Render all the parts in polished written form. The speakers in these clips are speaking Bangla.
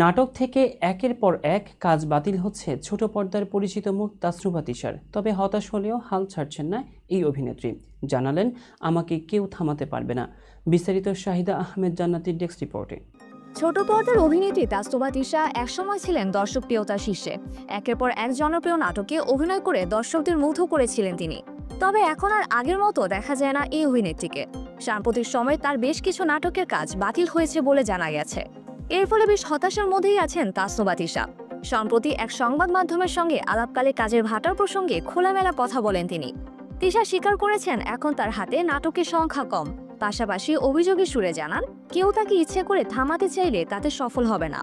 নাটক থেকে একের পর এক কাজ বাতিল হচ্ছে ছোট পর্দার পরিচিত মুখ তাসনুভা তিশার। তবে হতাশ হলেও হাল ছাড়ছেন না এই অভিনেত্রী। জানালেন, আমাকে কেউ থামাতে পারবে না। বিস্তারিত শাহিদা আহমেদ জান্নাতীর ডেস্ক রিপোর্টে। ছোট পর্দার অভিনেত্রী তাসনুভা তিশা একসময় ছিলেন দর্শকপ্রিয়তার শীর্ষে। একের পর এক জনপ্রিয় নাটকে অভিনয় করে দর্শকদের মুগ্ধ করেছিলেন তিনি। তবে এখন আর আগের মতো দেখা যায় না এই অভিনেত্রীকে। সাম্প্রতিক সময়ে তার বেশ কিছু নাটকের কাজ বাতিল হয়েছে বলে জানা গেছে। এর ফলে বেশ হতাশার মধ্যেই আছেন তাসনুভা তিশা। সম্প্রতি এক সংবাদ মাধ্যমের সঙ্গে আলাপকালে কাজের ভাটার প্রসঙ্গে খোলামেলা কথা বলেন তিনি। তিশা স্বীকার করেছেন এখন তার হাতে নাটকের সংখ্যা কম। পাশাপাশি অভিযোগের সুরে জানান, কেউ তাকে ইচ্ছে করে থামাতে চাইলে তাতে সফল হবে না।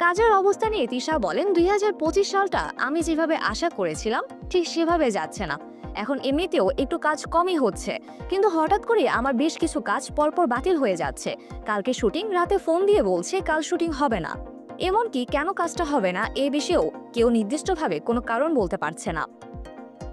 কাজের অবস্থা নিয়ে তিশা বলেন, 2025 সালটা আমি যেভাবে আশা করেছিলাম ঠিক সেভাবে যাচ্ছে না। এখন এমনিতেও একটু কাজ কমই হচ্ছে, কিন্তু হঠাৎ করে আমার বেশ কিছু কাজ পরপর বাতিল হয়ে যাচ্ছে। কালকে শুটিং, রাতে ফোন দিয়ে বলছে কাল শুটিং হবে না। এমনকি কেন কাজটা হবে না এ বিষয়েও কেউ নির্দিষ্টভাবে কোনো কারণ বলতে পারছে না।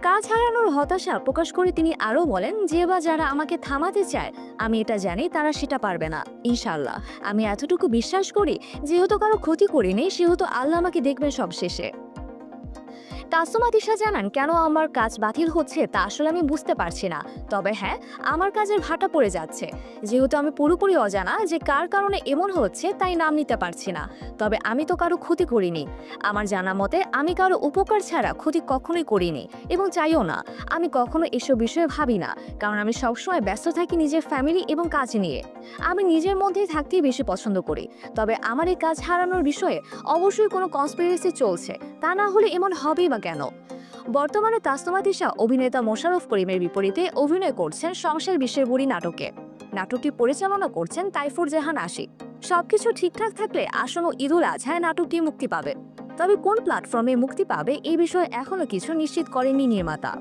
কাজ হারানোর হতাশা প্রকাশ করে তিনি আরও বলেন, যে বা যারা আমাকে থামাতে চায় আমি এটা জানি তারা সেটা পারবে না। ইনশাআল্লাহ আমি এতটুকু বিশ্বাস করি, যেহেতু কারো ক্ষতি করিনি সেহেতু আল্লাহ আমাকে দেখবেন সব শেষে। তাসনুভা তিশা জানান, কেন আমার কাজ বাতিল হচ্ছে তা আসলে আমি বুঝতে পারছি না। তবে হ্যাঁ, আমার কাজের ভাটা পড়ে যাচ্ছে। যেহেতু আমি পুরোপুরি অজানা যে কার কারণে এমন হচ্ছে, তাই নাম নিতে পারছি না। তবে আমি তো কারো ক্ষতি করিনি। আমার জানা মতে আমি কারো উপকার ছাড়া ক্ষতি কখনোই করিনি এবং চাইও না। আমি কখনো এসব বিষয়ে ভাবি না, কারণ আমি সবসময় ব্যস্ত থাকি নিজের ফ্যামিলি এবং কাজ নিয়ে। আমি নিজের মধ্যেই থাকতেই বেশি পছন্দ করি। তবে আমার এই কাজ হারানোর বিষয়ে অবশ্যই কোনো কনস্পিরেসি চলছে, তা না হলে এমন হবেই বা কেন। বর্তমানে তাসনুভা তিশা অভিনেতা মোশাররফ করিমের বিপরীতে অভিনয় করছেন সংসার বিশ্বের বুড়ি নাটকে। নাটকটি পরিচালনা করছেন তাইফুর জাহান আশিক। সবকিছু ঠিকঠাক থাকলে আসন্ন ঈদুল আজহায় নাটকটি মুক্তি পাবে। তবে কোন প্ল্যাটফর্মে মুক্তি পাবে এই বিষয়ে এখনো কিছু নিশ্চিত করেননি নির্মাতা।